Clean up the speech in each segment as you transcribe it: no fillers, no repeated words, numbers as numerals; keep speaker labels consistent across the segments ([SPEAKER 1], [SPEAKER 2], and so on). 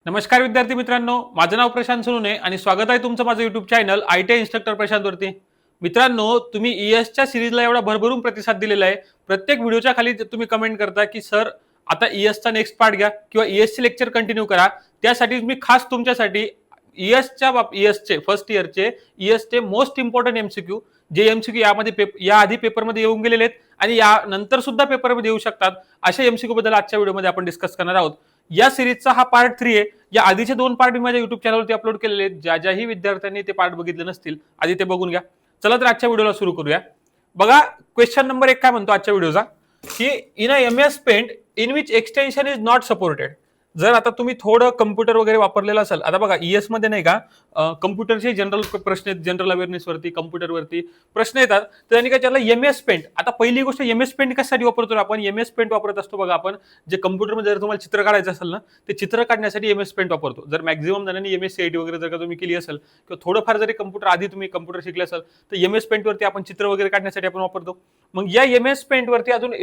[SPEAKER 1] नमस्कार विद्यार्थी मित्रांनो, माझं नाव प्रशांत सोनुने आणि स्वागत आहे तुमचं माझं YouTube channel IT instructor Prashant वरती. मित्रांनो, तुम्ही ईएसच्या सिरीजला एवढा भरभरून प्रतिसाद दिलेला आहे. प्रत्येक व्हिडिओच्या खाली तुम्ही कमेंट करता की सर आता ईएसचा नेक्स्ट पार्ट घ्या किंवा ईएसचे लेक्चर कंटिन्यू करा. त्यासाठी मी खास तुमच्यासाठी ईएसचे फर्स्ट इयरचे ईएसचे मोस्ट इम्पॉर्टंट एमसीक्यू जे एमसीक्यू या आधी पेपरमध्ये येऊन गेलेले आहेत आणि या नंतर सुद्धा पेपरमध्ये येऊ शकतात अशा एमसीक्यू बद्दल आजच्या व्हिडिओमध्ये आपण डिस्कस करणार आहोत. या सिरीजचा हा पार्ट 3 आहे. या आधीचे 2 पार्ट मी माझ्या युट्यूब चॅनलवरती अपलोड केलेले आहेत. ज्याही विद्यार्थ्यांनी ते पार्ट बघितले नसतील आधी ते बघून घ्या. चला तर आजच्या व्हिडिओला सुरू करूया. बघा, क्वेश्चन नंबर 1 काय म्हणतो आजच्या व्हिडिओचा की in a MS paint in which extension is not supported. जर आता तुम्ही थोडं कम्प्युटर वगैरे वापरलेलं असेल, आता बघा ईएस मध्ये नाही का कम्प्युटरचे जनरल प्रश्न आहेत, जनरल अवेअरनेस वरती कम्प्युटरवरती प्रश्न येतात. तर त्यांनी काय त्याला एमएस पेंट. आता पहिली गोष्ट एमएस पेंट कशासाठी वापरतो आपण? एमएस पेंट वापरत असतो बघा आपण जे कम्प्युटरमध्ये जर तुम्हाला चित्र काढायचं असेल ना, ते चित्र काढण्यासाठी एमएस पेंट वापरतो. जर मॅक्झिमम जणांनी एमएस सीआयटी वगैरे जर का तुम्ही केली असेल किंवा थोडंफार जरी कम्प्युटर आधी तुम्ही कम्प्युटर शिकले असेल तर एमएस पेंट वरती आपण चित्र वगैरे काढण्यासाठी आपण वापरतो. मग या एमएस पेंट वरती अजून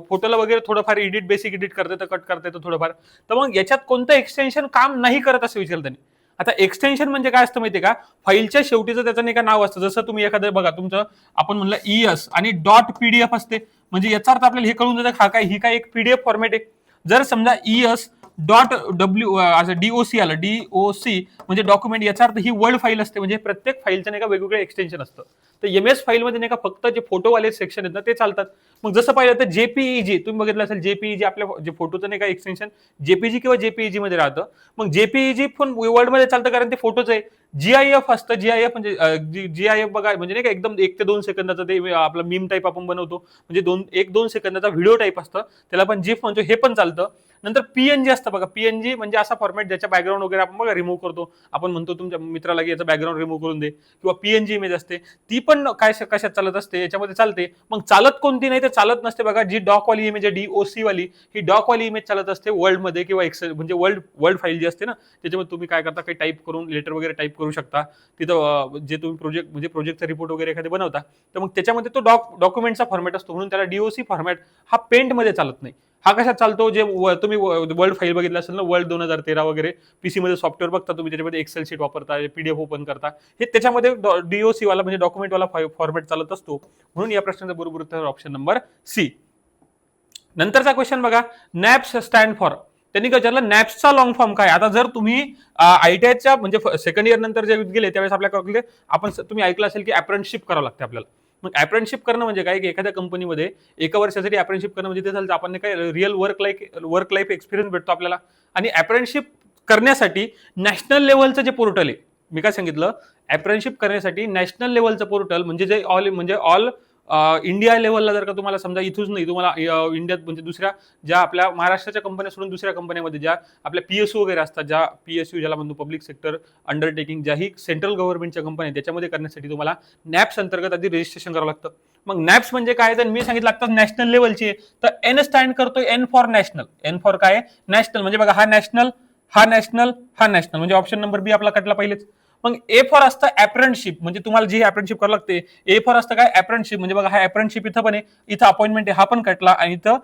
[SPEAKER 1] फोटोला वगैरे थोडंफार बेसिक एडिट करता येतं, कट करता येतं थोडंफार. तर मग याच्यात कोणतं एक्सटेन्शन काम नाही करत असं विचारलं त्यांनी. आता एक्सटेन्शन म्हणजे काय असतं माहितीये का? फाईलच्या शेवटीचं त्याचं नाही का नाव असतं. जसं तुम्ही एखादं बघा तुमचं आपण म्हणलं ईएस आणि डॉट पीडीएफ असते, म्हणजे याचा अर्थ आपल्याला हे कळून जातं हा काय ही काय एक पीडीएफ फॉर्मॅट आहे. जर समजा ईएस डॉट डीओसी आलं, डीओसी म्हणजे डॉक्युमेंट, याचा अर्थ ही वर्ड फाईल असते. म्हणजे प्रत्येक फाईलचं नाही का वेगवेगळं एक्सटेन्शन असतं. तर एमएस फाईलमध्ये नाही का फक्त जे फोटोवाले सेक्शन आहेत ना ते चालतात. मग जसं पाहिलं तर जेपीईजी तुम्ही बघितलं असेल, जेपीईजी आपल्या जे फोटोचं नाही का एक्सटेन्शन जेपीजी किंवा जेपीईजी मध्ये राहतं. मग जेपीईजी पण वर्ड मध्ये चालतं कारण ते फोटोच आहे. जीआयएफ असतं, जीआयएफ म्हणजे जीआयएफ बघा म्हणजे नाही का एकदम 1 ते 2 सेकंदाचं ते आपलं मीम टाईप आपण बनवतो, म्हणजे 1-2 सेकंदाचा व्हिडिओ टाईप असतं, त्याला पण जीफ म्हणतो, हे पण चालतं. नंतर पीएनजी असतं बघा, पीएनजी म्हणजे असा फॉर्मॅट ज्याच्या बॅकग्राऊंड वगैरे आपण बघा रिमूव्ह करतो. आपण म्हणतो तुमच्या मित्राला की याचा बॅकग्राऊंड रिमूव्ह करून दे, किंवा पीएनजी इमेज असते ती पण काय कशात चालत असते, याच्यामध्ये चालते. मग चालत कोणती नाही, ते चालत नसते बघा. जी डॉक वाली इमेज आहे, डीओसी वाली, ही डॉक वाली इमेज चालत असते वर्ल्ड मध्ये किंवा एक्सेल म्हणजे वर्ल्ड फाईल जी असते ना त्याच्यामध्ये तुम्ही काय करता, काही टाईप करून लेटर वगैरे टाईप करू शकता तिथं. जे तुम्ही प्रोजेक्टचा रिपोर्ट वगैरे एखादे बनवता तर मग त्याच्यामध्ये तो डॉक्युमेंटचा फॉर्मॅट असतो, म्हणून त्याला डीओसी फॉर्मॅट हा पेंट मध्ये चालत नाही. हा कशात चालतो? जे तुम्ही वर्ल्ड फाईल बघितलं असेल ना, वर्ल्ड 2013 वगैरे पीसी मध्ये सॉफ्टवेअर बघता तुम्ही, त्याच्यामध्ये एक्सेल शीट वापरता, पीडीएफ ओपन करता, हे त्याच्यामध्ये डीओसी वाला म्हणजे डॉक्युमेंट वाला फॉर्मॅट चालत असतो. म्हणून या प्रश्नाचा बरोबर उत्तर ऑप्शन नंबर सी. नंतरचा क्वेश्चन बघा, नॅप्स स्टँड फॉर. त्यांनी काय विचारलं नॅप्सचा लॉंग फॉर्म काय? आता जर तुम्ही आयटीआयच्या म्हणजे सेकंड इयर नंतर जे गेले त्यावेळेस आपल्याकडे तुम्ही ऐकलं असेल की अप्रेंटिसशिप करावं लागते आपल्याला. मग अप्रेंटिसशिप करणं म्हणजे काय की एखाद्या कंपनीमध्ये 1 वर्षासाठी अप्रेंटिसशिप करणं म्हणजे ते झालं आपण काय रिअल वर्क लाईफ एक्सपिरियन्स भेटतो आपल्याला. आणि अप्रेंटिसशिप करण्यासाठी नॅशनल लेव्हलचं जे पोर्टल आहे, मी काय सांगितलं, अप्रेंटिसशिप करण्यासाठी नॅशनल लेव्हलचं पोर्टल म्हणजे जे ऑल इंडिया लेव्हलला जर का तुम्हाला समजा इथूच नाही, तुम्हाला इंडियात म्हणजे दुसऱ्या ज्या आपल्या महाराष्ट्राच्या कंपन्या सोडून दुसऱ्या कंपन्यामध्ये ज्या आपल्या पीएसयू वगैरे असतात, ज्या पीएसयू ज्याला म्हणतो पब्लिक सेक्टर अंडरटेकिंग, ज्याही सेंट्रल गव्हर्नमेंटच्या कंपन्या त्याच्यामध्ये करण्यासाठी तुम्हाला नॅप्स अंतर्गत आधी रजिस्ट्रेशन करावं लागतं. मग नॅप्स म्हणजे काय? तर मी सांगितलं लागतात नॅशनल लेव्हलची. तर एन स्टँड करतोय N for national. N for काय? नॅशनल. म्हणजे बघा हा नॅशनल, हा नॅशनल, हा नॅशनल, म्हणजे ऑप्शन नंबर बी आपला कटला पहिलेच. मग ए फॉर असतं अप्रेंटिसशिप, म्हणजे तुम्हाला जी अप्रेंटिसशिप करावं लागते. ए फॉर असतं काय? अप्रेंटिसशिप. म्हणजे बघा हा अप्रेंटिसशिप इथं पण आहे, इथं अपॉइंटमेंट आहे, हा पण कटला, आणि इथं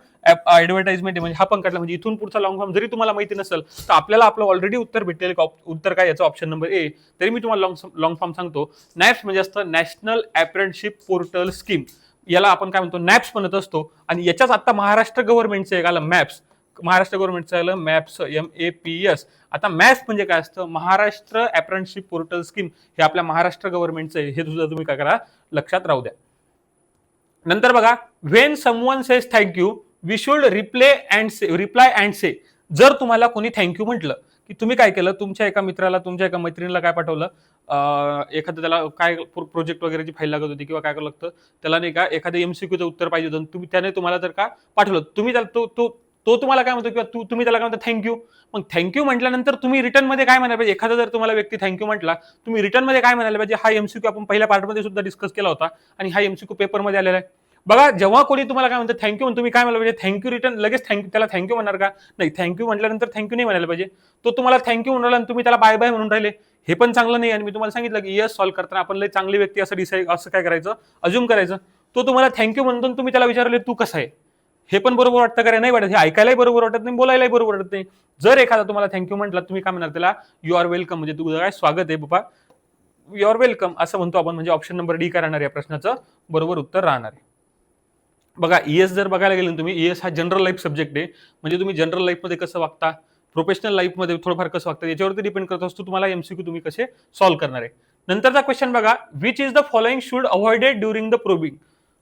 [SPEAKER 1] ऍडव्हर्टाइजमेंट आहे म्हणजे हा पण कटला. म्हणजे इथून पुढचा लॉंग फॉर्म जरी तुम्हाला माहिती नसेल तर आपल्याला आपलं ऑलरेडी उत्तर भेटेल. उत्तर काय याचं? Option number A. तरी मी तुम्हाला लॉंग फॉर्म सांगतो. नॅप्स म्हणजे असतं नॅशनल अप्रेंटिसशिप पोर्टल स्कीम. याला आपण काय म्हणतो? नॅप्स म्हणत असतो. आणि याच्याच आता महाराष्ट्र गव्हर्नमेंटचं एक आलं मॅप्स. महाराष्ट्र गव्हर्नमेंटचं आलं मॅप्स, MAPS. आता मॅप्स म्हणजे काय असतं? Maharashtra apprenticeship portal scheme. हे आपल्या महाराष्ट्र गव्हर्नमेंटचं आहे, हे सुद्धा तुम्ही काय करा, लक्षात राहू द्या. नंतर बघा, when someone says thank you we should reply and say. जर तुम्हाला कोणी थँक्यू म्हटलं की तुम्ही काय केलं, तुमच्या एका मित्राला, तुमच्या एका मैत्रिणीला काय पाठवलं, एखादं त्याला काय प्रोजेक्ट वगैरेची फाईल लागत होती किंवा काय करावं लागतं त्याला, नाही का एखाद्या MCQचं उत्तर पाहिजे होतं, त्याने तुम्हाला जर का पाठवलं, तुम्ही त्याला तो तुम्हाला काय म्हणतो किंवा तुम्ही त्याला काय म्हणतो? थँक्यू. मग थँक्यू म्हटल्यानंतर तुम्ही रिटर्न मध्ये काय म्हणायला पाहिजे? एखादा जर तुम्हाला व्यक्ती थँक्यू म्हटला, तुम्ही रिटर्न मध्ये काय म्हणायला पाहिजे? हा MCQ आपण पहिल्या पार्टमध्ये सुद्धा डिस्कस केला होता आणि हा MCQ पेपरमध्ये आलेला आहे. बघा, जेव्हा कोणी तुम्हाला काय म्हणतं थँक्यू, तुम्ही काय म्हणायला पाहिजे? थँक्यू रिटर्न लगेच त्याला थँक्यू म्हणणार का? नाही, थँक्यू म्हटल्यानंतर थँक्यू नाही म्हणायला पाहिजे. तो तुम्हाला थँक्यू म्हणून आणि तुम्ही त्याला बाय बाय म्हणून राहिले, हे पण चांगलं नाही. आणि मी तुम्हाला सांगितलं की ईएस सॉल्व्ह करताना आपण लय चांगली व्यक्ती असं काय करायचं, अज्युम करायचं. तो तुम्हाला थँक्यू म्हणतो, तुम्ही त्याला विचारले तू कसा आहे, हे पण बरोबर वाटतं का रे? नाही वाटत. हे ऐकायलाही बरोबर वाटत नाही, बोलायलाही बरोबर वाटत नाही. जर एखादा तुम्हाला थँक्यू म्हटलं, तुम्ही काय म्हणणार त्याला? यू आर वेलकम, म्हणजे तुझं काय स्वागत आहे बाबा, यू आर वेलकम असं म्हणतो आपण. म्हणजे ऑप्शन नंबर डी काय राहणार या प्रश्नाचं बरोबर उत्तर राहणार आहे. बघा, ईएस जर बघायला गेलं तुम्ही, ईएस हा जनरल लाईफ सब्जेक्ट आहे. म्हणजे तुम्ही जनरल लाईफमध्ये कसं वागता, प्रोफेशनल लाईफमध्ये थोडंफार कसं वागतं, याच्यावरती डिपेंड करत असतो तुम्हाला एमसीक्यू तुम्ही कसे सॉल्व्ह करणार आहे. नंतरचा क्वेश्चन बघा, which is the following should avoided during the probing.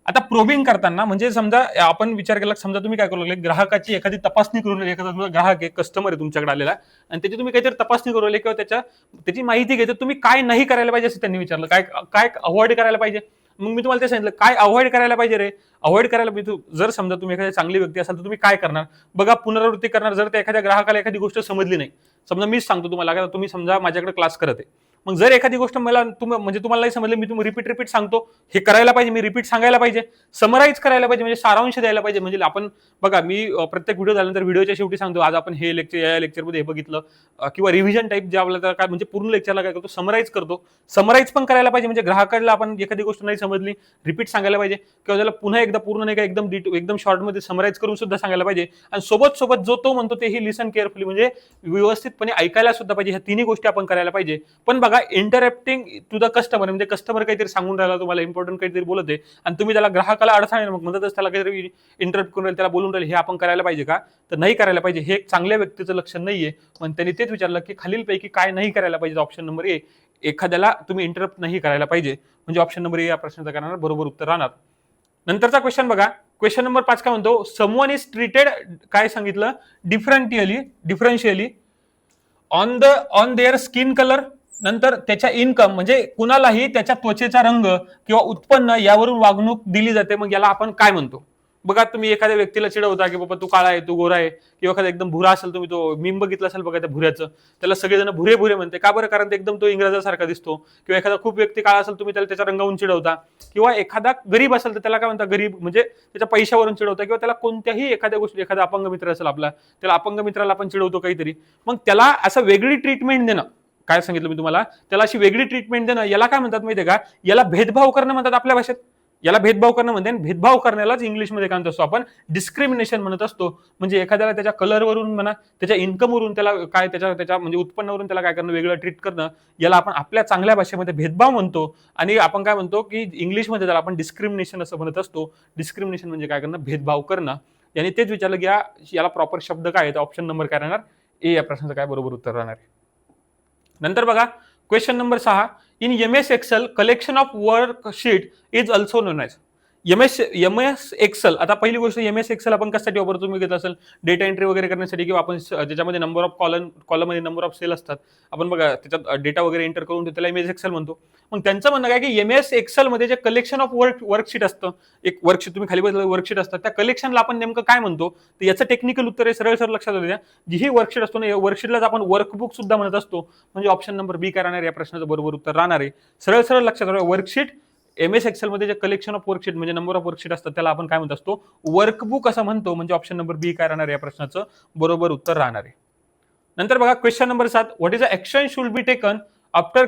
[SPEAKER 1] आता प्रोबिंग करताना म्हणजे समजा आपण विचार केला, समजा तुम्ही काय करू लागले, ग्राहकाची एखादी तपासणी करून, एखादा ग्राहक आहे, कस्टमर आहे तुमच्याकडे आलेला, आणि त्याची तुम्ही काहीतरी तपासणी करू लागले किंवा त्याची माहिती घ्यायची, तुम्ही काय नाही करायला पाहिजे असं त्यांनी विचारलं, काय काय अवॉइड करायला पाहिजे. मग मी तुम्हाला ते सांगितलं काय अवॉइड करायला पाहिजे रे. अवॉइड करायला पाहिजे, जर समजा तुम्ही एखादी चांगली व्यक्ती असाल तर तुम्ही काय करणार. बघा, पुनरावृत्ती करणार. जर त्या एखाद्या ग्राहकाला एखादी गोष्ट समजली नाही, समजा मीच सांगतो तुम्हाला, तुम्ही समजा माझ्याकडे क्लास करत आहे, मग जर एखादी गोष्ट मला म्हणजे तुम्हाला नाही समजली, मी तुम्ही रिपीट सांगतो, हे करायला पाहिजे, मी रिपीट सांगायला पाहिजे, समराईज करायला पाहिजे, म्हणजे सारांश द्यायला पाहिजे. म्हणजे आपण बघा, मी प्रत्येक व्हिडिओ झाल्यानंतर व्हिडिओच्या शेवटी सांगतो, आज आपण हे लेक्चर, या लेक्चरमध्ये हे बघितलं, किंवा रिव्हिजन टाईप जे आपल्याला काय म्हणजे पूर्ण लेक्चरला काय करतो, समराईज करतो. समराईज पण करायला पाहिजे, म्हणजे ग्राहकाला आपण एखादी गोष्ट नाही समजली, रिपीट सांगायला पाहिजे, किंवा त्याला पुन्हा एकदा पूर्ण नाही का एकदम शॉर्टमध्ये समराईज करून सुद्धा सांगायला पाहिजे. आणि सोबत जो तो म्हणतो तेही लिसन केअरफुली, म्हणजे व्यवस्थितपणे ऐकायला सुद्धा पाहिजे. ह्या तिन्ही गोष्टी आपण करायला पाहिजे. पण बघा, इंटरप्टिंग टू द कस्टमर, म्हणजे कस्टमर काहीतरी सांगून राहिला तुम्हाला, इम्पॉर्टंट काहीतरी बोलत आहे, आणि तुम्ही त्याला ग्राहकाला अडथळा मग म्हणतच त्याला काहीतरी इंटरप्ट करून राहिले, त्याला बोलून राहिले, हे आपण करायला पाहिजे का? तर नाही करायला पाहिजे. हे एक चांगल्या व्यक्तीचं लक्षण नाहीये. पण त्यांनी तेच विचारलं की खालीलपैकी काय नाही करायला पाहिजे. ऑप्शन नंबर ए, एखाद्याला तुम्ही इंटरप्ट नाही करायला पाहिजे. म्हणजे ऑप्शन नंबर ए या प्रश्नाचं करणार बरोबर उत्तर राहणार. नंतरचा क्वेश्चन बघा, क्वेश्चन नंबर 5 काय म्हणतो, समवन इज ट्रीटेड, काय सांगितलं, डिफरन्शियली ऑन देअर स्किन कलर. नंतर त्याच्या इन्कम, म्हणजे कुणालाही त्याच्या त्वचेचा रंग किंवा उत्पन्न यावरून वागणूक दिली जाते. मग याला आपण काय म्हणतो. बघा, तुम्ही एखाद्या व्यक्तीला चिडवता की बाबा तू काळा आहे, तू गोरा आहे, किंवा एखादा एकदम भुरा असेल, तुम्ही तो मीम बघितला असेल बघा त्या भुऱ्याचं, त्याला सगळेजण भुरे भुरे म्हणते. का बरं? कारण ते एकदम तो इंग्रजासारखा दिसतो. किंवा एखादा खूप व्यक्ती काळा असेल, तुम्ही त्याला त्याच्या रंगावरून चिडवता. किंवा एखादा गरीब असेल तर त्याला काय म्हणता, गरीब, म्हणजे त्याच्या पैशावरून चिडवता. किंवा त्याला कोणत्याही एखाद्या गोष्टी, एखादा अपंग मित्र असेल आपला, त्याला अपंग मित्राला आपण चिडवतो काहीतरी, मग त्याला असं वेगळी ट्रीटमेंट देणं, काय सांगितलं मी तुम्हाला, त्याला अशी वेगळी ट्रीटमेंट देणं, याला काय म्हणतात माहितीये का? याला भेदभाव करणं म्हणतात आपल्या भाषेत. याला भेदभाव करणं म्हणते. भेदभाव करण्यालाच इंग्लिशमध्ये काय म्हणत असतो आपण, डिस्क्रिमिनेशन म्हणत असतो. म्हणजे एखाद्याला त्याच्या कलरवरून म्हणा, त्याच्या इन्कमवरून, त्याला काय त्याच्या म्हणजे उत्पन्नावरून त्याला काय करणं, वेगळं ट्रीट करणं, याला आपण आपल्या चांगल्या भाषेमध्ये भेदभाव म्हणतो. आणि आपण काय म्हणतो की इंग्लिशमध्ये त्याला आपण डिस्क्रिमिनेशन असं म्हणत असतो. डिस्क्रिमिनेशन म्हणजे काय करणं, भेदभाव करणं. यांनी तेच विचारलं की याला प्रॉपर शब्द काय आहे. ऑप्शन नंबर काय राहणार, ए या प्रश्नाचं काय बरोबर उत्तर राहणार आहे. नंतर बघा, question number 6, in MS Excel collection of worksheet is also known as. MS Excel, आता पहिली गोष्ट, MS एक्सेल आपण कशासाठी वापरतो, तुम्ही घेत असेल डेटा एंट्री वगैरे करण्यासाठी, किंवा आपण ज्याच्यामध्ये नंबर ऑफ कॉलम मध्ये नंबर ऑफ सेल असतात, आपण बघा त्याच्यात डेटा वगैरे एंटर करून त्याला MS एक्सेल म्हणतो. मग त्यांचं म्हणणं काय की MS एक्सेल मध्ये जे कलेक्शन ऑफ वर्कशीट असतं, एक वर्कशीट तुम्ही खाली बघितलं वर्कशीट असतात, त्या कलेक्शनला आपण नेमकं काय म्हणतो. तर याचं टेक्निकल उत्तर आहे, सरळ लक्षात येऊ द्या. जी ही वर्कशीट असतो ना, वर्कशीटलाच आपण वर्कबुक सुद्धा म्हणत असतो. म्हणजे ऑप्शन नंबर बी काय राहणार, या प्रश्नाचं बरोबर उत्तर राहणार आहे. सरळ लक्षात ठेवा, वर्कशीट, MS एक्सेल मध्ये जे कलेक्शन ऑफ वर्कशीट म्हणजे नंबर ऑफ वर्कशीट असतात, त्याला आपण काय म्हणत असतो, वर्कबुक असं म्हणतो. म्हणजे ऑप्शन नंबर बी काय राहणार, या प्रश्नाचं बरोबर उत्तर राहणार आहे. नंतर बघा, question number 7, what is the action should be taken after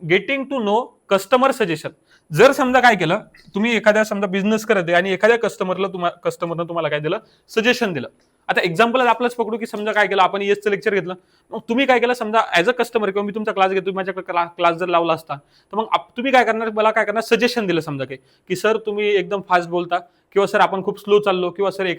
[SPEAKER 1] getting to know customer suggestion. जर समजा काय केलं, तुम्ही एखाद्या समजा बिझनेस करत आहे आणि एखाद्या कस्टमरनं तुम्हाला काय दिलं, सजेशन दिलं. आता एक्झाम्पल आपलंच पकडू की समजा काय केलं, आपण ESचं लेक्चर घेतलं, मग तुम्ही काय केलं, समजा ऍज अ कस्टमर, किंवा मी तुमचा क्लास घेतो, माझ्याकडे क्लास जर लावला असता, तर मग तुम्ही काय करणार, मला काय करणार, सजेशन दिलं समजा की सर तुम्ही एकदम फास्ट बोलता, किंवा सर आपण खूप स्लो चाललो, किंवा सर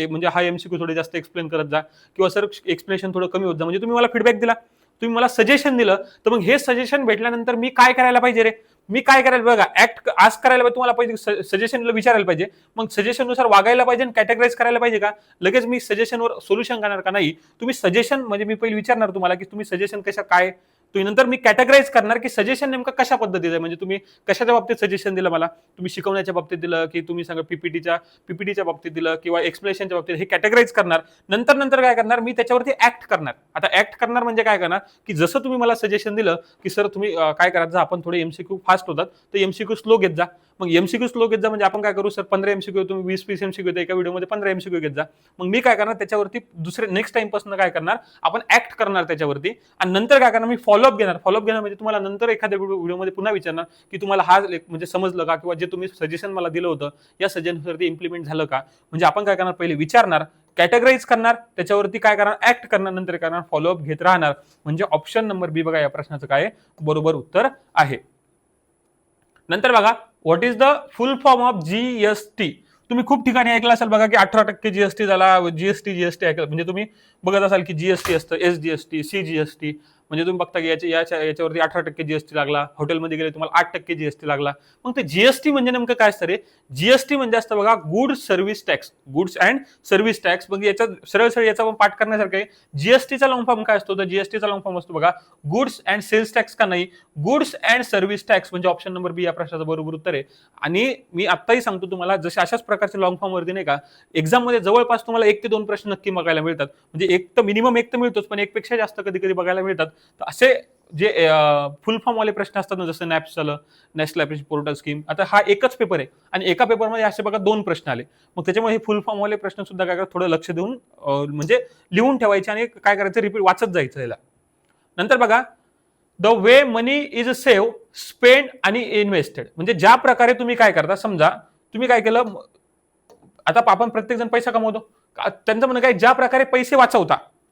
[SPEAKER 1] म्हणजे हा MCQ थोडे जास्त एक्सप्लेन करत जा, किंवा सर एक्सप्लेनेशन थोडं कमी होत जा. म्हणजे तुम्ही मला फीडबॅक दिला, तुम्ही मला सजेशन दिलं. तर मग हे सजेशन भेटल्यानंतर मी काय करायला पाहिजे रे, मी काय करायला, बघा ऍक्ट आज करायला पाहिजे, तुम्हाला पहिले सजेशनला विचारायला पाहिजे, मग सजेशननुसार वागायला पाहिजे आणि कॅटेगराईज करायला पाहिजे का. लगेच मी सजेशनवर सोल्युशन करणार का, नाही. तुम्ही सजेशन म्हणजे मी पहिले विचारणार तुम्हाला की तुम्ही सजेशन कशा काय, तुम्ही नंतर मी कॅटेगराईज करणार की सजेशन नेमकं कशा पद्धतीचं आहे. म्हणजे तुम्ही कशाच्या बाबतीत सजेशन दिलं मला, तुम्ही शिकवण्याच्या बाबतीत दिलं, की तुम्ही सांगा पीपीटीच्या बाबतीत दिलं, किंवा एक्सप्लेनेशनच्या बाबतीत, हे कॅटेगराईज करणार. नंतर काय करणार, मी त्याच्यावरती ऍक्ट करणार. आता ऍक्ट करणार म्हणजे काय करणार, की जसं तुम्ही मला सजेशन दिलं की सर तुम्ही काय करायचं, आपण थोडे MCQ फास्ट होतात तर MCQ स्लो घेत जा, मग एमसीक्यू स्लो घेत जा, म्हणजे आपण काय करू सर 15 एमसीक्यू तुम्ही 20-20 एमसीक्यू एका व्हिडिओमध्ये 15 एमसीक्यू घेत जा. मग मी काय करणार त्याच्यावरती दुसरे नेक्स्ट टाइम पासून काय करणार आपण ऍक्ट करणार त्याच्यावरती, आणि नंतर काय करणार मी फॉलोअप घेणार. फॉलोअप घेणार म्हणजे तुम्हाला नंतर एखाद्या व्हिडिओमध्ये पुन्हा विचारणार की तुम्हाला हा म्हणजे समजलं का, किंवा जे तुम्ही सजेशन मला दिलं होतं या सजेशनवरती इम्प्लिमेंट झालं का. म्हणजे आपण काय करणार पहिले विचारणार, कॅटेगराईज करणार, त्याच्यावरती काय करणार ऍक्ट करणार, नंतर करणार फॉलोअप घेत राहणार. म्हणजे ऑप्शन नंबर बी बघा या प्रश्नाचं काय बरोबर उत्तर आहे. नंतर बघा what is the full form of GST. तुम्ही खूप ठिकाणी ऐकलं असाल बघा की 18% जीएसटी झाला, जीएसटी ऐकलं म्हणजे तुम्ही बघत असाल की जीएसटी असतं, एसजीएसटी, सीजीएसटी. म्हणजे तुम्ही बघता की याच्यावरती 18% जीएसटी लागला, हॉटेलमध्ये गेले तुम्हाला 8% जीएसटी लागला. मग ते जीएसटी म्हणजे नेमकं काय असतं रे. जीएसटी म्हणजे असतं बघा goods service tax, goods and service tax. मग याचा सरळ याचा पण पाठ करण्यासारखं आहे. जीएसटीचा लॉंग फॉर्म काय असतो, तर जीएसटीचा लॉंग फॉर्म असतो बघा गुड्स अँड सेल्स टॅक्स, का नाही गुड्स अँड सर्व्हिस टॅक्स. म्हणजे ऑप्शन नंबर बी या प्रश्नाचं बरोबर उत्तर आहे. आणि मी आत्ताही सांगतो तुम्हाला जसे अशाच प्रकारचे लॉंग फॉर्म वरती नाही का एक्झाम मध्ये जवळपास तुम्हाला 1 ते 2 प्रश्न नक्की बघायला मिळतात. म्हणजे एक तर मिनिमम एक तर मिळतोच, पण 1 पेक्षा जास्त कधी कधी बघायला मिळतात. तर असे जे फुल फॉर्म वाले प्रश्न असतात ना, जसं नॅप्स झालं, नॅशनल ऍप्लिकेशन पोर्टल स्कीम. आता हा एकच पेपर आहे आणि एका पेपरमध्ये असे बघा 2 प्रश्न आले. मग त्याच्यामुळे हे फुल फॉर्म वाले प्रश्न सुद्धा काय करा थोडं लक्ष देऊन म्हणजे लिहून ठेवायचे आणि काय करायचं रिपीट वाचत जायचं याला. नंतर बघा the way money is save, spend आणि इन्व्हेस्टेड. म्हणजे ज्या प्रकारे तुम्ही काय करता, समजा तुम्ही काय केलं, आता आपण प्रत्येक जण पैसा कमवतो, त्यांचं म्हणणं काय ज्या प्रकारे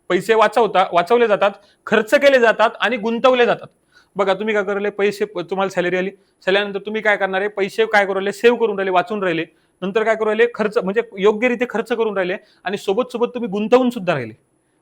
[SPEAKER 1] पैसे वाचवले जातात, खर्च केले जातात आणि गुंतवले जातात. बघा तुम्ही काय करले, पैसे तुम्हाला सॅलरी आली, सॅलरीनंतर तुम्ही काय करणार आहे पैसे काय करू राहिले सेव्ह करून राहिले, वाचून राहिले. नंतर काय करू राहिले खर्च म्हणजे योग्यरीत्या खर्च करून राहिले आणि सोबत तुम्ही गुंतवून सुद्धा राहिले.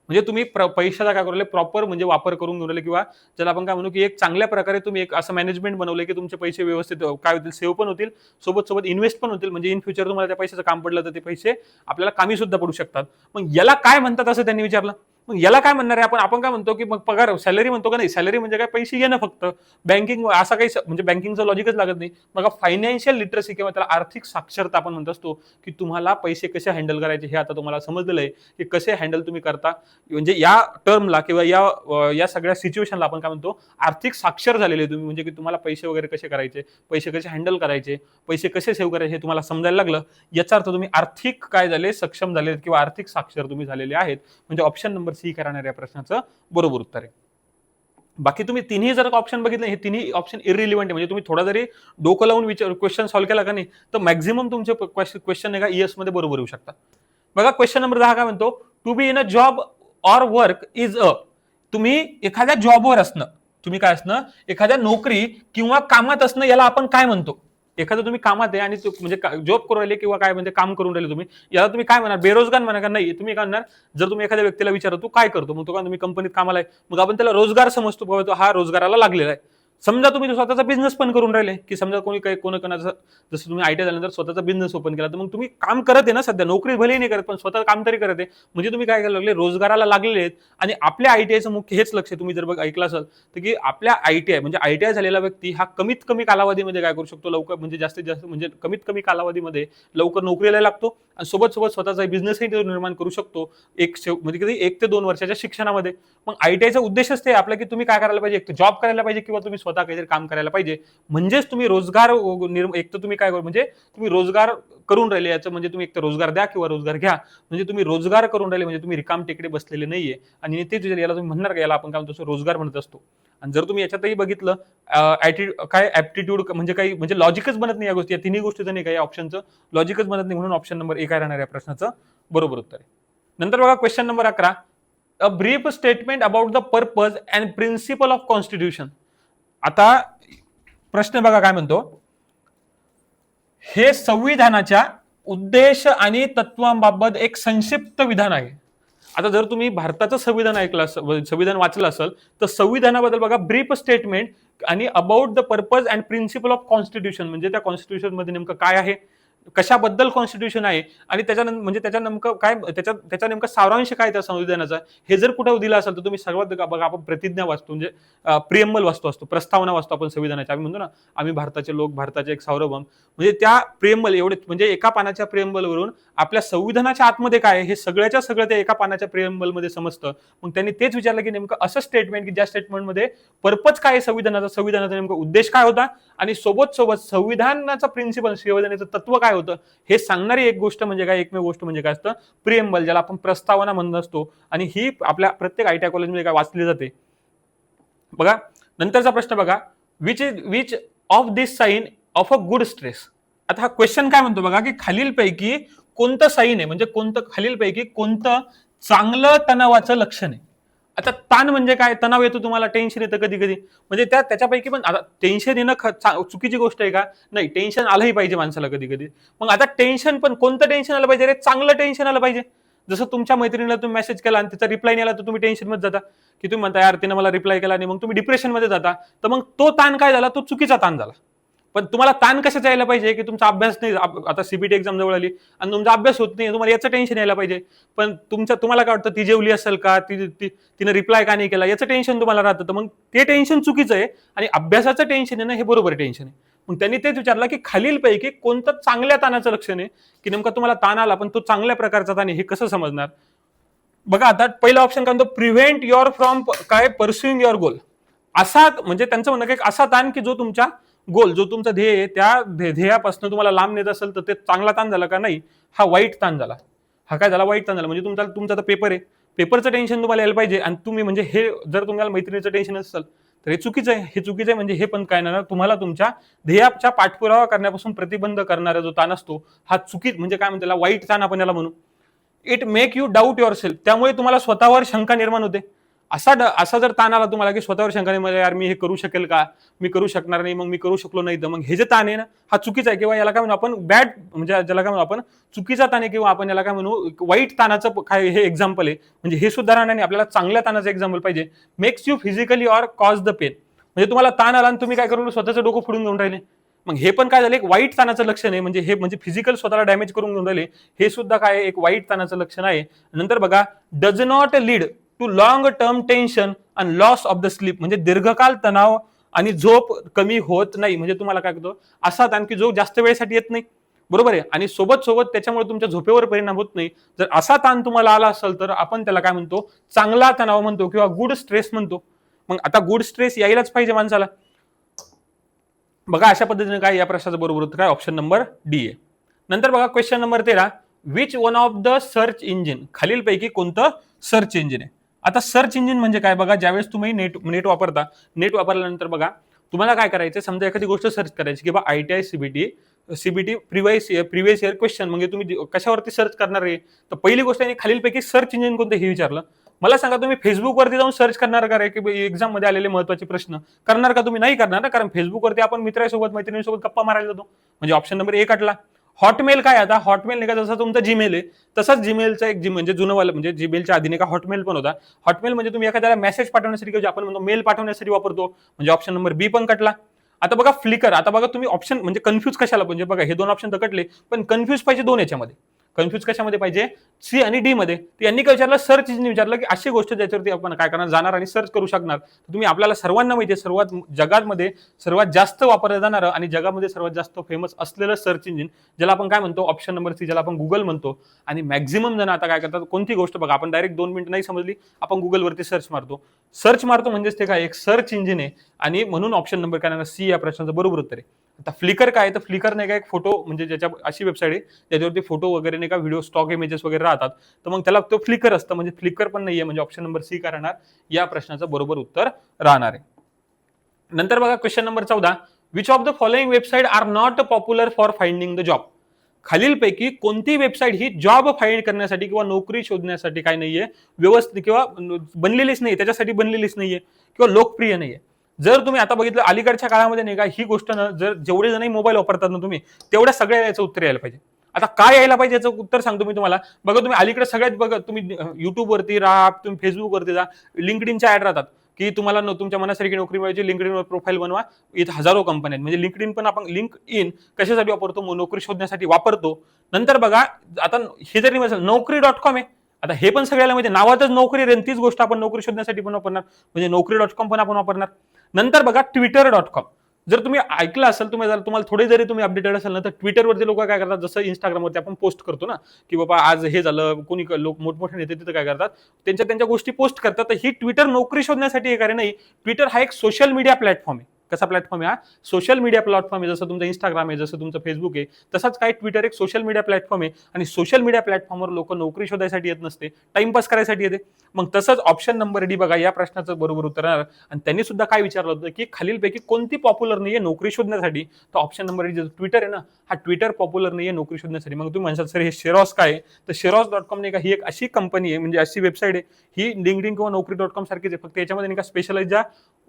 [SPEAKER 1] म्हणजे तुम्ही पैशाचा काय करू प्रॉपर म्हणजे वापर करून घेऊन राहिले, किंवा ज्याला आपण काय म्हणू की एक चांगल्या प्रकारे तुम्ही एक असं मॅनेजमेंट बनवलं की तुमचे पैसे व्यवस्थित काय होतील सेव्ह पण होतील, सोबत इन्व्हेस्ट पण होतील. म्हणजे इन फ्युचर तुम्हाला त्या पैशाचं काम पडलं तर ते पैसे आपल्याला कामी सुद्धा पडू शकतात. मग याला काय म्हणतात असं त्यांनी विचारलं. मग याला काय म्हणणार आहे आपण काय म्हणतो की मग पगार सॅलरी म्हणतो का नाही, सॅलरी म्हणजे काय पैसे येणं फक्त. बँकिंग असा काही म्हणजे बँकिंगचं लॉजिकच लागत नाही. मग फायनान्शियल लिटरसी किंवा त्याला आर्थिक साक्षरता आपण म्हणत असतो की तुम्हाला पैसे कसे हँडल करायचे हे आता तुम्हाला समजलेलं आहे की कसे हँडल तुम्ही करता. म्हणजे या टर्मला किंवा या सगळ्या सिच्युएशनला आपण काय म्हणतो आर्थिक साक्षर झालेले तुम्ही. म्हणजे की तुम्हाला पैसे वगैरे कसे करायचे, पैसे कसे हँडल करायचे, पैसे कसे सेव्ह करायचे हे तुम्हाला समजायला लागलं. याचा अर्थ तुम्ही आर्थिक काय झाले सक्षम झाले किंवा आर्थिक साक्षर तुम्ही झालेले आहेत. म्हणजे ऑप्शन नंबर सी करणाऱ्या या प्रश्नाचं बरोबर उत्तर आहे. बाकी तुम्ही तिन्ही जर ऑप्शन बघितले हे तिन्ही ऑप्शन इरिलिव्हंट आहे. म्हणजे तुम्ही थोडा जरी डोकं लावून क्वेश्चन सॉल्व्ह केला का नाही तर मॅक्झिमम तुमचे क्वेश्चन आहे का ईएस मध्ये बरोबर येऊ शकतात. बघा क्वेश्चन नंबर 10 काय म्हणतो, to be in a job or work is a. तुम्ही एखाद्या जॉबवर असणं, तुम्ही काय असणं एखाद्या नोकरी किंवा कामात असणं याला आपण काय म्हणतो. एखादं तुम्ही कामात आहे आणि म्हणजे जॉब करून राहिले किंवा काय म्हणजे काम करून राहिले तुम्ही, याला तुम्ही काय म्हणणार बेरोजगार म्हणा का नाही. तुम्ही काय म्हणणार जर तुम्ही एखाद्या व्यक्तीला विचारतो तू काय करतो, मग तो का तुम्ही कंपनीत कामाला आहे, मग आपण त्याला रोजगार समजतो बाबा तो हा रोजगाराला लागलेला आहे. समजा तुम्ही स्वतःचा बिझनेस पण करून राहिले की समजा कोणी काही कोणाचं जसं तुम्ही आयटी झाल्यानंतर स्वतःचा बिझनेस ओपन केला तर मग तुम्ही काम करत आहे ना सध्या, नोकरी भलेही नाही करत पण स्वतः काम तरी करत आहे. म्हणजे तुम्ही काय करायला लागले रोजगाराला लागलेले आहेत. आणि आपल्या आयटीआयचं मुख्य हेच लक्ष तुम्ही जर ऐकलं असेल तर की आपल्या आयटीआय म्हणजे आयटीआय झालेला व्यक्ती हा कमीत कमी कालावधीमध्ये काय करू शकतो लवकर म्हणजे जास्तीत जास्त म्हणजे कमीत कमी कालावधीमध्ये लवकर नोकरीला लागतो आणि सोबत स्वतःचा बिझनेसही निर्माण करू शकतो म्हणजे किती 1 ते 2 वर्षाच्या शिक्षणामध्ये. मग आयटीआयचा उद्देशच ते आपला की तुम्ही काय करायला पाहिजे, एक जॉब करायला पाहिजे किंवा तुम्ही स्वतः काहीतरी काम करायला पाहिजे. म्हणजेच तुम्ही रोजगार एक तर तुम्ही काय म्हणजे तुम्ही रोजगार करून राहिले याचं म्हणजे तुम्ही एक तर रोजगार द्या किंवा रोजगार घ्या. म्हणजे तुम्ही रोजगार करून राहिले म्हणजे तुम्ही रिकाम टेकडे बसलेले नाहीये. आणि तेच याला तुम्ही म्हणणार का याला आपण काय म्हणतो रोजगार म्हणत असतो. आणि जर तुम्ही याच्यातही बघितलं काय ऍप्टिट्यूड म्हणजे काही म्हणजे लॉजिकच बनत नाही या गोष्टी, या तिन्ही गोष्टीचं नाही काही ऑप्शनचं लॉजिकच बनत नाही. म्हणून ऑप्शन नंबर 1 राहणार या प्रश्नाचं बरोबर उत्तर आहे. नंतर बघा question number 11, a brief statement about the purpose and principle of constitution. आता प्रश्न बघा काय म्हणतो, हे संविधानाच्या उद्देश आणि तत्वांबाबत एक संक्षिप्त विधान आहे. आता जर तुम्ही भारताचं संविधान ऐकलं संविधान वाचलं असेल तर संविधानाबद्दल बघा ब्रीफ स्टेटमेंट आणि about the purpose and principle of constitution म्हणजे त्या कॉन्स्टिट्यूशन मध्ये नेमकं काय आहे, कशाबद्दल कॉन्स्टिट्यूशन आहे आणि त्याच्यानंतर म्हणजे त्याच्या नेमकं काय त्याचा नेमका सारांश काय त्या संविधानाचा हे जर कुठे दिला असेल तर तुम्ही सर्वात बघा आपण प्रतिज्ञा वाचतो म्हणजे प्रियम्बल वाचतो असतो प्रस्तावना वाचतो आपण संविधानाच्या आम्ही म्हणतो ना आम्ही भारताचे लोक भारताचे एक सार्वभौम म्हणजे त्या प्रियम्बल एवढे म्हणजे एका पानाच्या प्रियम्बलवरून आपल्या संविधानाच्या आतमध्ये काय हे सगळ्याच्या सगळं त्या एका पानाच्या प्रियम्बलमध्ये समजतं. मग त्यांनी तेच विचारलं की नेमकं असं स्टेटमेंट की ज्या स्टेटमेंटमध्ये पर्पज काय आहे संविधानाचा नेमका उद्देश काय होता आणि सोबत संविधानाचा प्रिन्सिपल संविधानाचं तत्व काय होतं हे सांगणारी एक गोष्ट म्हणजे काय एकमेव गोष्ट म्हणजे काय असतं प्रियम्बल ज्याला आपण प्रस्तावना म्हणत असतो आणि ही आपल्या प्रत्येक आयटीआय कॉलेजमध्ये काय वाचली जाते. बघा नंतरचा प्रश्न बघा which of this sign of a good stress. आता हा क्वेश्चन काय म्हणतो बघा की खालीलपैकी कोणतं साइन आहे म्हणजे कोणतं खालीलपैकी कोणतं चांगलं तणावाचं लक्षण आहे. आता ताण म्हणजे काय तणाव येतो तुम्हाला टेन्शन येतं कधी कधी म्हणजे त्याच्यापैकी पण आता टेन्शन येणं चुकीची गोष्ट आहे का नाही टेन्शन आलंही पाहिजे माणसाला कधी कधी. मग आता टेन्शन पण कोणतं टेन्शन आलं पाहिजे रे चांगलं टेन्शन आलं पाहिजे. जसं तुमच्या मैत्रिणीला तुम्ही मेसेज केला आणि त्याचा रिप्लाय नाही आला तर तुम्ही टेन्शन मध्ये जाता की तुम्ही म्हणता यार तिने मला रिप्लाय केला आणि मग तुम्ही डिप्रेशन मध्ये जाता. तर मग तो ताण काय झाला तो चुकीचा ताण झाला. पण तुम्हाला ताण कशाचा यायला पाहिजे की तुमचा अभ्यास नाही आता सीबीटी एक्झाम जवळ आली आणि तुमचा अभ्यास होत नाही तुम्हाला याचं टेन्शन यायला पाहिजे. पण तुम्हाला काय वाटतं ती जेवली असेल का तिने रिप्लाय का नाही केला याचं टेन्शन तुम्हाला राहतं. तर मग ते टेन्शन चुकीचं आहे आणि अभ्यासाचं टेन्शन आहे ना हे बरोबर टेन्शन आहे. मग त्यांनी तेच विचारलं की खालीलपैकी कोणतं चांगल्या ताणाचं लक्षण आहे की नेमका तुम्हाला ताण आला पण तो चांगल्या प्रकारचा ताण आहे हे कसं समजणार. बघा आता पहिला ऑप्शन काय म्हणतो प्रिव्हेंट युअर फ्रॉम काय परस्युइंग युअर गोल. असा म्हणजे त्यांचं म्हणणं की असा ताण की जो तुमच्या गोल जो तुमचा ध्येय आहे त्या ध्येयापासून तुम्हाला लांब नेत असेल तर ते चांगला ताण झाला का नाही हा वाईट ताण झाला. हा काय झाला वाईट ताण झाला म्हणजे तुमचा आता पेपर आहे पेपरचं टेन्शन तुम्हाला यायला पाहिजे आणि तुम्ही म्हणजे हे जर तुम्हाला मैत्रिणीचं टेन्शन असेल तर हे चुकीचं आहे म्हणजे हे पण काय ना तुम्हाला तुमच्या ध्येयाच्या पाठपुरावा करण्यापासून प्रतिबंध करणारा जो ताण असतो हा चुकीत म्हणजे काय म्हणतो वाईट ताण आपण याला म्हणू. It make you doubt your self त्यामुळे तुम्हाला स्वतःवर शंका निर्माण होते. असा जर ताण आला तुम्हाला की स्वतःवर शंका निर्माण यार मी हे करू शकेल का मी करू शकणार नाही मग मी करू शकलो नाही तर मग हे जे ताण आहे ना हा चुकीचा आहे किंवा याला काय म्हणू आपण बॅड म्हणजे ज्याला काय म्हणू आपण चुकीचा ताण आहे किंवा आपण याला काय म्हणू वाईट ताणाचं काय हे एक्झाम्पल आहे म्हणजे हे सुद्धा राहणार नाही आपल्याला चांगल्या ताणाचं एक्झाम्पल पाहिजे. Makes you physically or cause the pain म्हणजे तुम्हाला ताण आला आणि तुम्ही काय करू स्वतःचं डोकं फोडून घेऊन राहिले. मग हे पण काय झालं एक वाईट ताणाचं लक्षण आहे म्हणजे हे म्हणजे फिजिकल स्वतःला डॅमेज करून घेऊन राहिले हे सुद्धा काय एक वाईट ताणाचं लक्षण आहे. नंतर बघा does not lead too long term tension and loss of the sleep म्हणजे दीर्घकाल तणाव आणि झोप कमी होत नाही म्हणजे तुम्हाला काय करतो असा ताण की जो जास्त वेळेसाठी येत नाही बरोबर आहे आणि सोबत त्याच्यामुळे तुमच्या झोपेवर परिणाम होत नाही. जर असा ताण तुम्हाला आला असेल तर आपण त्याला काय म्हणतो चांगला तणाव म्हणतो किंवा गुड स्ट्रेस म्हणतो. मग आता गुड स्ट्रेस यायलाच पाहिजे माणसाला. बघा अशा पद्धतीने काय या प्रश्नाचं बरोबर उत्तर काय ऑप्शन नंबर डी आहे. नंतर बघा question number 13 which one of the search engine खालीलपैकी कोणतं सर्च इंजिन आहे. आता सर्च इंजिन म्हणजे काय बघा ज्यावेळेस तुम्ही नेट वापरता नेट वापरल्यानंतर बघा तुम्हाला काय करायचं समजा एखादी गोष्ट सर्च करायची की बा ITI CBT previous year question म्हणजे तुम्ही कशावरती सर्च करणार आहे तर पहिली गोष्ट खालीलपैकी सर्च इंजिन कोणतं हे विचारलं. मला सांगा तुम्ही फेसबुकवरती जाऊन सर्च करणार का रे की एक्झाम मध्ये आलेले महत्वाचे प्रश्न करणार का तुम्ही नाही करणार ना कारण फेसबुकवरती आपण मित्रांसोबत मैत्रिणींसोबत गप्पा मारायला जातो म्हणजे ऑप्शन नंबर 1 अटला. हॉटमेल काय आता हॉटमेल नाही का जसा तुमचा जीमेल आहे तसाच जीमेलचा एक म्हणजे जुनवाला म्हणजे जीमेलच्या आधी नाही का हॉटमेल पण होता. हॉटमेल म्हणजे तुम्ही एखाद्याला मेसेज पाठवण्यासाठी किंवा आपण म्हणतो मेल पाठवण्यासाठी वापरतो म्हणजे ऑप्शन नंबर बी पण कटला. आता बघा फ्लिकर आता बघा तुम्ही ऑप्शन म्हणजे कन्फ्यूज कशाला म्हणजे बघा हे 2 ऑप्शन तर कटले पण कन्फ्यूज पाहिजे 2 याच्यामध्ये कन्फ्यूज कशामध्ये पाहिजे सी आणि डी मध्ये. यांनी काय विचारलं सर्च इंजिन विचारलं की अशी गोष्ट ज्याच्यावरती आपण काय करणार जाणार आणि सर्च करू शकणार. तुम्ही आपल्याला सर्वांना माहिती आहे सर्वात जगामध्ये सर्वात जास्त वापरलं जाणारं आणि जगामध्ये सर्वात जास्त फेमस असलेलं सर्च इंजिन ज्याला आपण काय म्हणतो ऑप्शन नंबर सी ज्याला आपण गुगल म्हणतो. आणि मॅक्झिमम जण आता काय करतात कोणती गोष्ट बघा आपण डायरेक्ट 2 मिनिटं नाही समजली आपण गुगलवरती सर्च मारतो म्हणजेच ते काय एक सर्च इंजिन आहे आणि म्हणून ऑप्शन नंबर काय सी या प्रश्नाचं बरोबर उत्तर आहे. आता फ्लिकर काय तर फ्लिकर नाही का एक फोटो म्हणजे ज्याच्या अशी वेबसाईट आहे ज्याच्यावरती फोटो वगैरे नाही का व्हिडिओ स्टॉक इमेजेस वगैरे राहतात तर मग त्याला तो फ्लिकर असतं म्हणजे फ्लिकर पण नाहीये म्हणजे ऑप्शन नंबर सी काय राहणार या प्रश्नाचं बरोबर उत्तर राहणार आहे. नंतर बघा question number 14 which of the following website are not popular for finding the job. खालीलपैकी कोणती वेबसाईट ही जॉब फाइंड करण्यासाठी किंवा नोकरी शोधण्यासाठी काय नाहीये व्यवस्थित किंवा बनलेलीच नाही त्याच्यासाठी बनलेलीच नाहीये किंवा लोकप्रिय नाहीये. जर तुम्ही आता बघितलं अलीकडच्या काळामध्ये नाही का ही गोष्ट ना जर जेवढे जण मोबाईल वापरतात ना तुम्ही तेवढ्या सगळ्या याचं उत्तर यायला पाहिजे. आता काय यायला पाहिजे याचं उत्तर सांगतो मी तुम्हाला. बघा तुम्ही अलीकडे सगळ्यात बघा तुम्ही युट्यूबवरती राहा तुम्ही फेसबुकवरती जा लिंक्डइनच्या ऍड राहतात की तुम्हाला तुमच्या मनासारखी नोकरी मिळायची, लिंक्डइनवर प्रोफाईल बनवा. इथं हजारो कंपन्या आहेत. म्हणजे लिंक्डइन पण आपण लिंक इन कशासाठी वापरतो, नोकरी शोधण्यासाठी वापरतो. नंतर बघा, आता हे जरी Naukri.com आहे, आता हे पण सगळ्याला म्हणजे नावातच नोकरी रे, तीच गोष्ट आपण नोकरी शोधण्यासाठी पण वापरणार, म्हणजे Naukri.com पण आपण वापरणार. नंतर बघा Twitter.com, जर तुम्ही ऐकलं असेल, तुम्हाला थोडे जरी तुम्ही अपडेटेड असेल ना, तर ट्विटरवरती लोक काय करतात, जसं इंस्टाग्रामवरती आपण पोस्ट करतो ना, की बाबा आज हे झालं, कोणी लोक मोठमोठे नेते तिथं काय करतात, त्यांच्या गोष्टी पोस्ट करतात. तर ही ट्विटर नोकरी शोधण्यासाठी आहे का नाही. ट्विटर हा एक सोशल मीडिया प्लॅटफॉर्म आहे. कसा प्लॅटफॉर्म आहे हा, सोशल मीडिया प्लॅटफॉर्म आहे. जसं तुमचं इंस्टाग्राम आहे, जसं तुमचं फेसबुक आहे, तसाच काय ट्विटर एक सोशल मीडिया प्लॅटफॉर्म आहे. आणि सोशल मीडिया प्लॅटफॉर्मवर लोक नोकरी शोधायसाठी येत नसते, टाइमपास करायसाठी येते. मग तसंच ऑप्शन नंबर डी बघा, या प्रश्नाचं बरोबर उत्तर आहे. आणि त्यांनी सुद्धा काय विचारलं होतं, की खालीलपैकी कोणती पॉप्युलर नाहीये नोकरी शोधण्यासाठी. तर ऑप्शन नंबर डी ट्विटर आहे ना, हा ट्विटर पॉप्युलर नाहीये नोकरी शोधण्यासाठी. मग तुम्ही म्हणसाल सर हे शेरॉस काय आहे, तर शेरॉस.com नाही का, ही एक अशी कंपनी आहे, म्हणजे अशी वेबसाईट आहे, ही लिंक्डइन किंवा Naukri.com सारखीच आहे, फक्त याच्यामध्ये नाही का स्पेशलाइज ज्या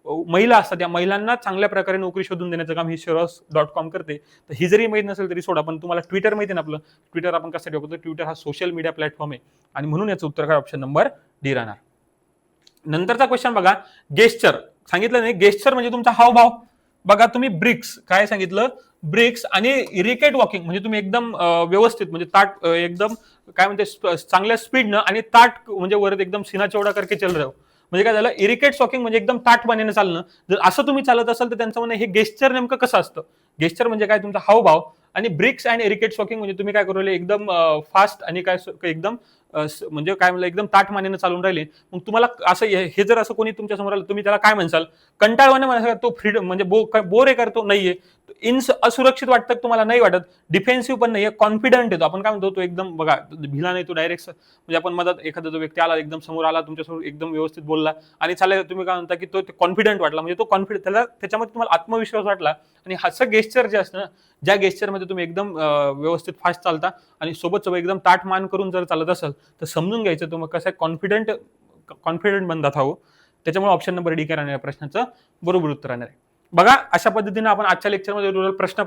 [SPEAKER 1] महिला असतात, त्या महिलांना चांगल्या प्रकारे नोकरी शोधून देण्याचं काम ही शेरॉस.com करते. तर ही जरी माहित नसेल तरी सोडा, पण तुम्हाला ट्विटर माहिती आहे ना, आपलं ट्विटर आपण कशासाठी वापरतो, ट्विटर हा सोशल मीडिया प्लॅटफॉर्म आहे. आणि म्हणून याचं उत्तर काय, ऑप्शन नंबर डी राहणार. नंतरचा क्वेश्चन बघा, गेस्चर सांगितलं नाही, गेस्चर म्हणजे तुमचा हावभाव. बघा तुम्ही ब्रिक्स काय सांगितलं, ब्रिक्स आणि इरिकेट वॉकिंग म्हणजे तुम्ही एकदम व्यवस्थित, म्हणजे ताट एकदम काय म्हणते, चांगल्या स्पीडनं आणि ताट म्हणजे वर एकदम सिना चौडा करके चल रहे हो. म्हणजे काय झालं, इरिकेट वॉकिंग म्हणजे एकदम ताटपणाने चालणं. जर असं तुम्ही चालत असाल तर त्यांचं म्हणणं हे गेस्चर नेमकं कसं असतं. गेस्चर म्हणजे काय, तुमचा हावभाव. आणि ब्रिक्स अँड इरिकेट वॉकिंग म्हणजे तुम्ही काय करू राहिले, एकदम फास्ट आणि काय एकदम म्हणजे काय म्हणलं, एकदम ताट मानेनं चालून राहिले. मग तुम्हाला असं हे जर असं कोणी तुमच्या समोर आलं, तुम्ही त्याला काय म्हणसाल, कंटाळवाने म्हणाल, तो फ्रीडम म्हणजे बोर आहे करतो नाहीये, असुरक्षित वाटतं तुम्हाला, नाही वाटत, डिफेन्सिव्ह पण नाहीये, कॉन्फिडंट येतो. आपण काय म्हणतो, तो एकदम बघा भिला नाही, तो डायरेक्ट म्हणजे आपण मदत एखादा जो व्यक्ती आला, एकदम समोर आला, तुमच्यासमोर एकदम व्यवस्थित बोलला आणि चालेल, तुम्ही काय म्हणता की तो कॉन्फिडंट वाटला, म्हणजे तो कॉन्फिडंट, त्याच्यामध्ये तुम्हाला आत्मविश्वास वाटला. आणि असं गेस्चर जे असतं ना, ज्या गेस्चरमध्ये तुम्ही एकदम व्यवस्थित फास्ट चालता आणि सोबत एकदम ताट मान करून जर चालत असाल, तर समजून घ्यायचं तुम्ही कसं कॉन्फिडंट बनतात हो. त्याच्यामुळे ऑप्शन नंबर डी राहणार प्रश्नाचं बरोबर उत्तर राहणार आहे. बघा, अशा पद्धतीने आपण आजच्या लेक्चरमध्ये प्रश्न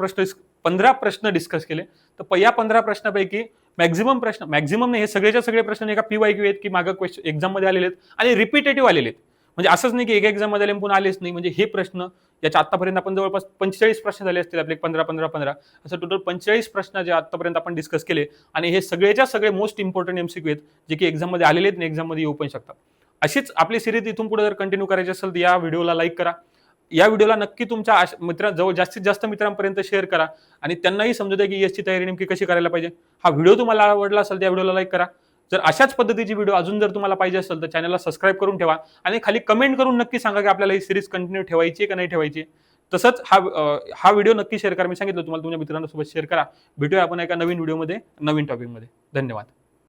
[SPEAKER 1] 15 प्रश्न डिस्कस केले. तर या 15 प्रश्नापैकी मॅक्झिमम नाही, हे सगळेच्या सगळे प्रश्न एका PYQ आहेत, की मागं क्वेश्चन एक्झाम मध्ये आलेले आहेत आणि रिपीटेटिव्ह आलेले आहेत. म्हणजे असंच नाही की एक एक्झाम मध्ये आले पुन्हा आलेच नाही. म्हणजे हे प्रश्न याच्या आतापर्यंत आपण जवळपास 45 प्रश्न झाले असतील आपले, 15 असं टोटल 45 प्रश्न जे आतापर्यंत आपण डिस्कस केले. आणि हे सगळेच्या सगळे मोस्ट इम्पॉर्टंट MCQ आहेत, जे की एक्झाम मध्ये आलेले आहेत आणि एक्झाम मध्ये येऊ पण शकतात. अशीच आपली सिरीज इथून पुढे जर कंटिन्यू करायची असेल तर या व्हिडिओला लाईक करा. या व्हिडिओला नक्की तुमच्या मित्रांजवळ जास्तीत जास्त मित्रांपर्यंत शेअर करा आणि त्यांनाही समजू द्या की ESची तयारी नेमकी कशी करायला पाहिजे. हा व्हिडिओ तुम्हाला आवडला असेल त्या व्हिडिओला लाईक करा. जर अशाच पद्धतीची व्हिडिओ अजून जर तुम्हाला पाहिजे असेल तर चॅनलला सबस्क्राईब करून ठेवा आणि खाली कमेंट करून नक्की सांगा की आपल्याला ही सिरीज कंटिन्यू ठेवायची का नाही ठेवायची. तसंच हा व्हिडिओ नक्की शेअर करा. मी सांगितलं तुम्हाला तुमच्या मित्रांसोबत शेअर करा. भेटूया आपण एका नवीन व्हिडिओमध्ये, नवीन टॉपिकमध्ये. धन्यवाद.